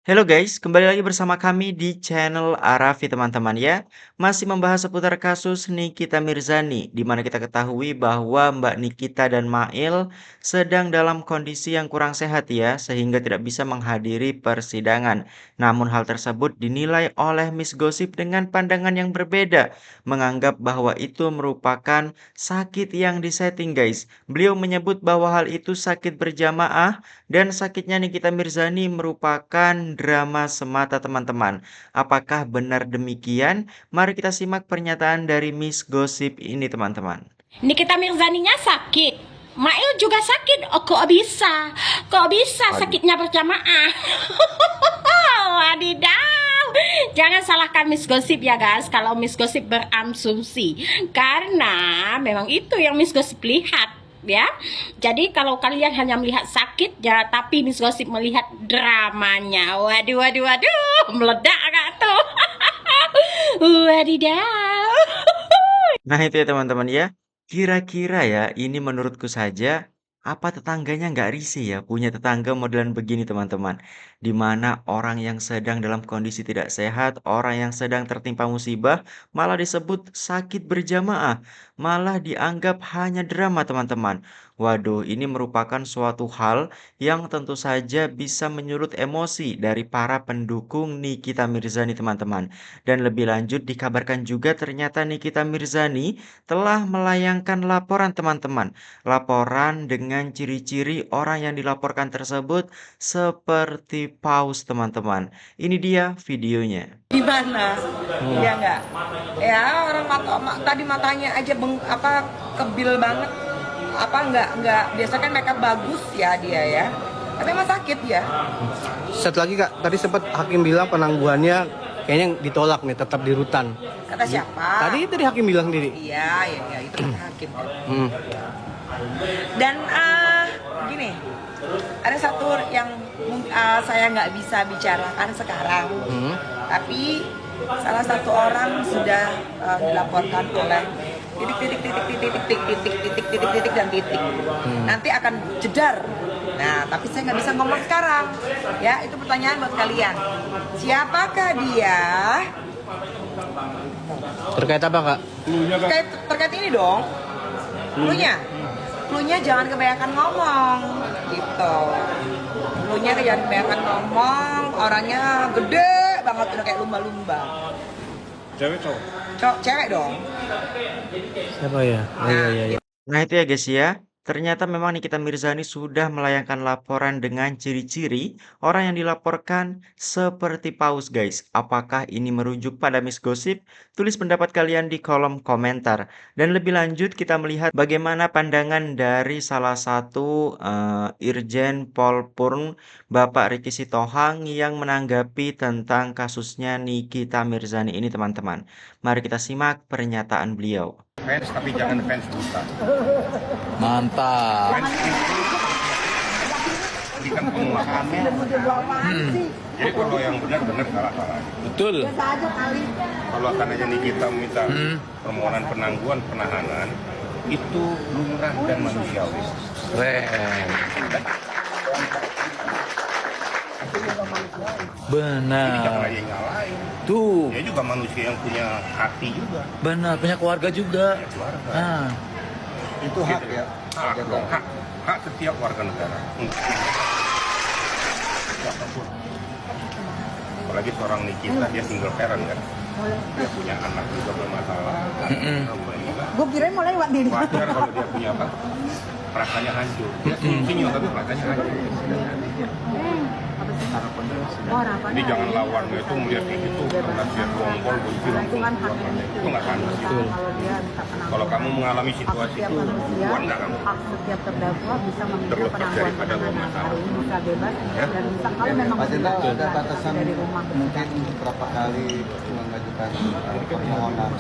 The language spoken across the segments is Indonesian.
Halo guys, kembali lagi bersama kami di channel Arafi teman-teman ya. Masih membahas seputar kasus Nikita Mirzani, di mana kita ketahui bahwa Mbak Nikita dan Mail sedang dalam kondisi yang kurang sehat ya, sehingga tidak bisa menghadiri persidangan. Namun hal tersebut dinilai oleh Miss Gosip dengan pandangan yang berbeda, menganggap bahwa itu merupakan sakit yang disetting guys. Beliau menyebut bahwa hal itu sakit berjamaah dan sakitnya Nikita Mirzani merupakan drama semata teman-teman. Apakah benar demikian? Mari kita simak pernyataan dari Miss Gosip ini teman-teman. Nikita Mirzaninya sakit, Mail juga sakit. Oh, kok bisa? Kok bisa sakitnya berjamaah? Wadidaw. Jangan salahkan Miss Gosip ya guys, kalau Miss Gosip berasumsi. Karena memang itu yang Miss Gosip lihat ya. Jadi kalau kalian hanya melihat sakit ya, tapi Miss Gosip melihat dramanya. Waduh, waduh, waduh. Meledak gak tuh? Wadidaw. Nah itu ya teman-teman ya. Kira-kira ya ini menurutku saja apa tetangganya nggak risih ya punya tetangga modelan begini teman-teman. Di mana orang yang sedang dalam kondisi tidak sehat, orang yang sedang tertimpa musibah malah disebut sakit berjamaah. Malah dianggap hanya drama teman-teman. Waduh ini merupakan suatu hal yang tentu saja bisa menyulut emosi dari para pendukung Nikita Mirzani teman-teman. Dan lebih lanjut dikabarkan juga ternyata Nikita Mirzani telah melayangkan laporan teman-teman. Laporan dengan ciri-ciri orang yang dilaporkan tersebut seperti paus teman-teman. Ini dia videonya. Gimana? Ya enggak? Ya orang tadi matanya aja kebil banget. Enggak biasa kan makeup bagus ya dia ya. Tapi emang sakit ya. Satu lagi Kak, tadi sempat hakim bilang penangguhannya kayaknya ditolak nih, tetap di rutan. Kata siapa? Tadi hakim bilang sendiri. Iya, itu kata hakim kan. Hmm. Dan gini, ada satu yang saya nggak bisa bicarakan sekarang, tapi salah satu orang sudah dilaporkan oleh titik dan titik. Nanti akan jedar. Nah, tapi saya nggak bisa ngomong sekarang. Ya, itu pertanyaan buat kalian. Siapakah dia? Terkait apa Kak? Terkait ini dong. Cluenya jangan kebanyakan ngomong gitu. Cluenya jangan kebanyakan ngomong, orangnya gede banget udah kayak lumba-lumba. Cewek cowok? Cewek dong. Siapa ya? Oh, iya. Nah itu ya guys ya. Ternyata memang Nikita Mirzani sudah melayangkan laporan dengan ciri-ciri orang yang dilaporkan seperti paus guys. Apakah ini merujuk pada Miss Gosip? Tulis pendapat kalian di kolom komentar. Dan lebih lanjut kita melihat bagaimana pandangan dari salah satu Irjen Pol Purn Bapak Riki Sitohang yang menanggapi tentang kasusnya Nikita Mirzani ini teman-teman. Mari kita simak pernyataan beliau. Fans tapi jangan fans buta. Mantap. Fans ini kan penguasanya. Jadi kalau yang benar-benar salah. Betul. Kalau akan aja Nikita meminta permohonan penangguhan penahanan, itu lumrah dan manusiawi. Keren. Jadi jangan Benar. aja yang ngalahin. Tuh. Dia juga manusia yang punya hati juga. Benar, punya keluarga juga. Punya keluarga. Ah. Itu hak ya. Hak setiap warga negara. Siapapun. Apalagi seorang Nikita, dia single parent kan. Dia punya anak juga bermasalah. Gue kirain mulai lewat diri. Wajar kalau dia punya apa? Perasaannya hancur. Dia senyum tapi perasaannya hancur. Jadi jangan lawan itu melihat itu karena dia bonggol begitu langsung itu nggak pantas. Kalau kamu mengalami situasi itu, buat nggak kamu? Setiap terdakwa bisa meminta Terlepas penangguhan daripada penahanan masalah. hari ini bisa bebas Ya. dan bisa kalau memang tidak Ada batasan dari rumah mungkin berapa kali mengajukan permohonan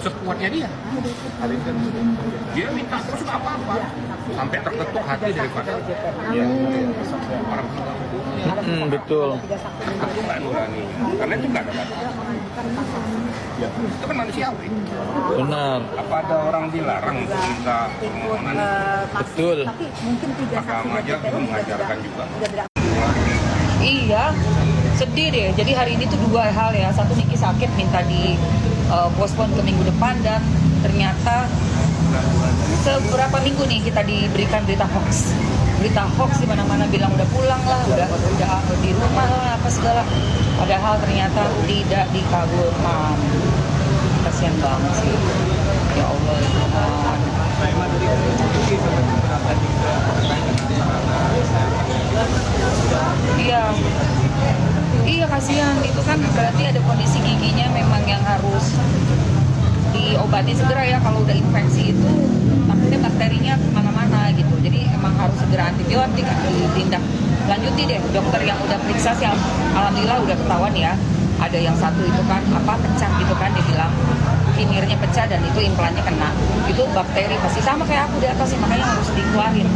Sekuatnya dia. Dia minta terus nggak apa-apa. Sampai terketuk hati daripada orang Betul. terketuk nggak nurani. Karena itu nggak ada batas. Itu kan manusiawi. Benar. Apa ada orang dilarang untuk minta permohonan? Betul. tapi mungkin tidak Agama aja belum mengajarkan juga. Iya, sedih deh. Jadi hari ini tuh dua hal ya. Satu, Niki sakit minta di postpone ke minggu depan, dan ternyata seberapa minggu nih kita diberikan berita hoax. Berita hoax di mana-mana bilang udah pulang lah, udah di rumah lah, apa segala. Padahal ternyata tidak dikabulkan. Kasihan banget sih. Ya Allah, ya Tuhan. Iya, iya kasihan. Itu kan berarti ada kondisi giginya memang yang harus diobati segera ya. Kalau udah infeksi itu takutnya bakterinya kemana-mana gitu. Jadi emang harus segera antibiotik, ditindak lanjuti deh. Dokter yang udah periksa sih alhamdulillah udah ketahuan ya. Ada yang satu itu kan pecah gitu kan, dia bilang fingernya pecah dan itu implannya kena. Itu bakteri pasti sama kayak aku di atas sih, makanya harus dikeluarin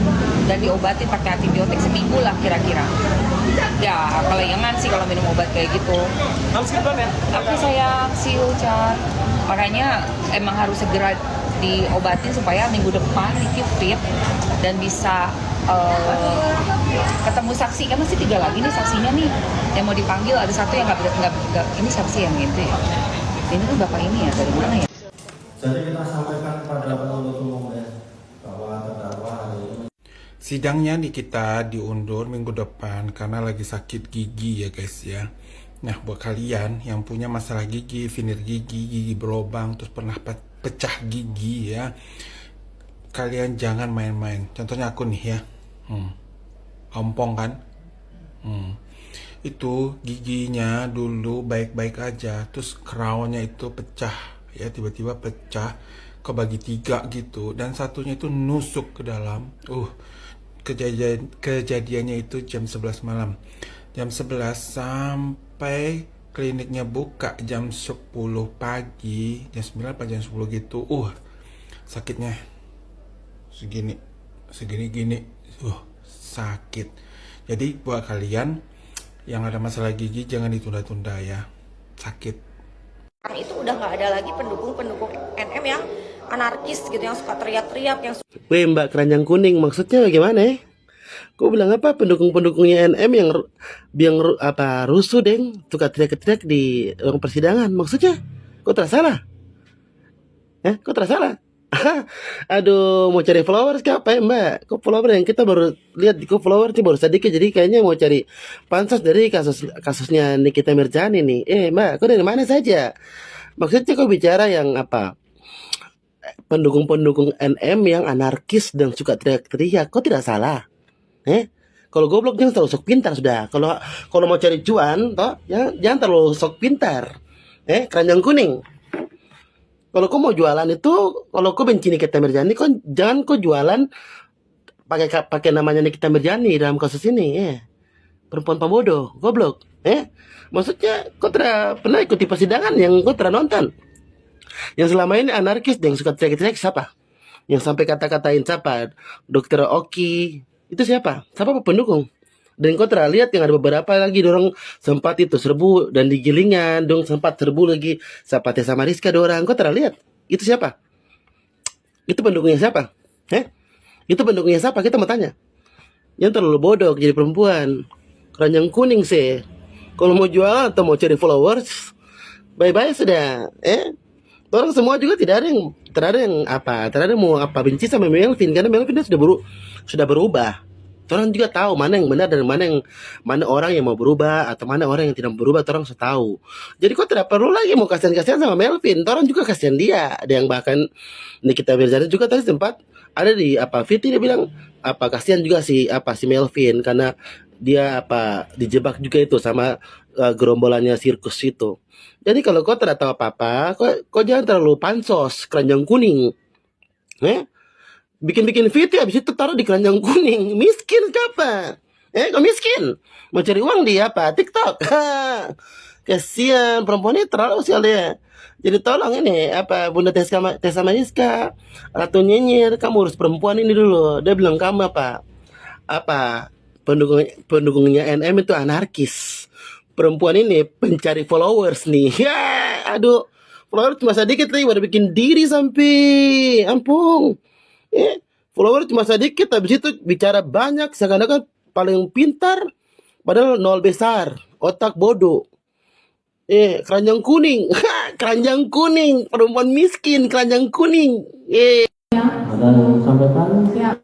dan diobati pakai antibiotik seminggu lah kira-kira. Ya kelengan sih kalau minum obat kayak gitu. Oke sayang, see you Chan. Makanya emang harus segera diobatin supaya minggu depan Niki fit dan bisa ketemu saksi. Kan masih 3 lagi nih saksinya nih yang mau dipanggil. Ada satu yang nggak ini saksi yang itu ya. Ini tuh bapak ini ya, dari mana ya? Jadi kita sampaikan kepada penuntut umum ya bahwa terdakwa hari ini sidangnya kita diundur minggu depan karena lagi sakit gigi ya guys ya. Nah buat kalian yang punya masalah gigi, veneer gigi berlubang, terus pernah pecah gigi ya, kalian jangan main-main. Contohnya aku nih ya, ompong kan, itu giginya dulu baik-baik aja, terus crownnya itu pecah ya, tiba-tiba pecah kebagi 3 gitu, dan satunya itu nusuk ke dalam. Kejadiannya itu jam 11 malam, jam 11 sampai kliniknya buka jam 10 pagi, jam 9 apa jam 10 gitu. Sakitnya segini sakit. Jadi buat kalian yang ada masalah gigi jangan ditunda-tunda ya, sakit. Itu udah nggak ada lagi pendukung NM yang anarkis gitu, yang suka teriak-teriak, yang Weh Mbak Keranjang Kuning, maksudnya bagaimana ya? Kau bilang apa pendukung-pendukungnya NM yang rusuh deng, suka teriak-teriak di ruang persidangan, maksudnya? Kau tersalah? Kau tersalah? Aduh, mau cari followers ke apa ya Mbak? Kok follower yang kita baru lihat, kok follower ini baru sedikit, jadi kayaknya mau cari pansos dari kasusnya Nikita Mirzani nih. Mbak, kau dari mana saja? Maksudnya kau bicara yang apa? Pendukung-pendukung NM yang anarkis dan suka teriak-teriak, kau tidak salah. Kalau goblok jangan terlalu sok pintar sudah. Kalau mau cari cuan, toh jangan terlalu sok pintar. Keranjang Kuning. Kalau kau mau jualan itu, kalau kau benci Nikita Mirzani, jangan kau jualan pakai namanya Nikita Mirzani dalam kasus ini. Perempuan pembodoh, goblok. Maksudnya kau tidak pernah ikuti persidangan yang kau tidak nonton. Yang selama ini anarkis yang suka teriak-teriak siapa? Yang sampai kata-katain siapa? Dokter Oki. Itu siapa? Siapa pendukung? Dan kau terlihat yang ada beberapa lagi dorong sempat itu serbu dan di Gilingan dong sempat serbu lagi Sapate sama Rizka dorang. Kau terlihat itu siapa? Itu pendukungnya siapa? Itu pendukungnya siapa? Kita mau tanya. Yang terlalu bodoh jadi perempuan. Keranjang Kuning sih. Kalau mau jualan atau mau cari followers, bye-bye sudah. Orang semua juga tidak ada yang mau benci sama Melvin, karena Melvin sudah berubah. Orang juga tahu mana yang benar dan mana orang yang mau berubah atau mana orang yang tidak berubah. Orang sudah tahu. Jadi kok tidak perlu lagi mau kasihan-kasihan sama Melvin. Orang juga kasihan dia. Ada yang bahkan Nikita Mirzani juga tadi sempat ada di Viti, dia bilang kasihan juga si Melvin karena dia dijebak juga itu sama gerombolannya sirkus itu. Jadi kalau kau tidak tahu apa-apa, kau jangan terlalu pansos Keranjang Kuning. Bikin video habis itu taruh di Keranjang Kuning. Miskin siapa? Kau miskin? Mau cari uang di TikTok? Kasihan perempuan ini terlalu sekali ya. Jadi tolong ini Bunda Tessa Mariska, Ratu Nyinyir, kamu urus perempuan ini dulu. Dia bilang kamu pendukungnya NM itu anarkis. Perempuan ini pencari followers nih. Aduh, followers cuma sedikit lagi, baru bikin diri sampai ampun. Follower cuma sedikit, habis itu bicara banyak, seakan-akan paling pintar, Padahal nol besar, otak bodoh. Keranjang kuning, keranjang kuning, perempuan miskin, keranjang kuning. Ada yang sampaikan? Siap.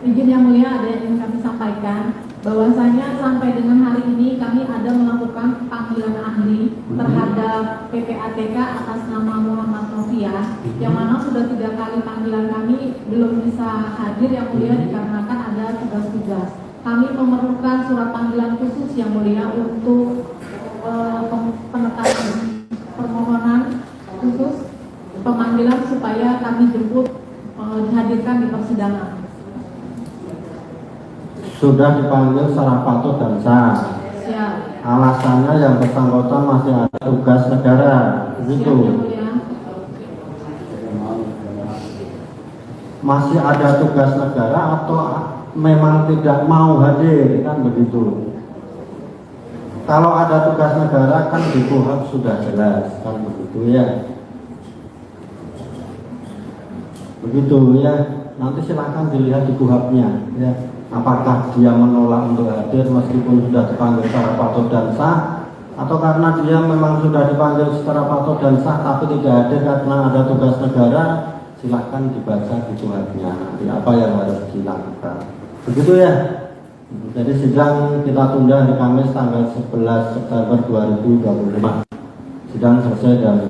Izin yang mulia, ada yang ingin kami sampaikan bahwasanya sampai dengan hari ini kami ada melakukan panggilan ahli terhadap PPATK atas nama Muhammad Novia, yang mana sudah 3 kali panggilan kami belum bisa hadir yang mulia dikarenakan ada tugas-tugas. Kami memerlukan surat panggilan khusus yang mulia untuk penekanan permohonan khusus pemanggilan supaya kami jemput dihadirkan di persidangan. Sudah dipanggil secara patut dan sah. Siap. Alasannya yang bersangkutan masih ada tugas negara, begitu. Siap, yang mulia. Masih ada tugas negara atau memang tidak mau hadir, kan begitu. Kalau ada tugas negara kan di KUHP sudah jelas, kan begitu ya. Begitu ya. Nanti silakan dilihat di KUHP-nya ya. Apakah dia menolak untuk hadir meskipun sudah dipanggil secara patut dan sah, atau karena dia memang sudah dipanggil secara patut dan sah tapi tidak hadir karena ada tugas negara. Silakan dibaca di KUHP-nya nanti apa yang harus dilakukan. Begitu ya. Jadi sidang kita tunda hari Kamis tanggal 11 September 2025. Sidang selesai dan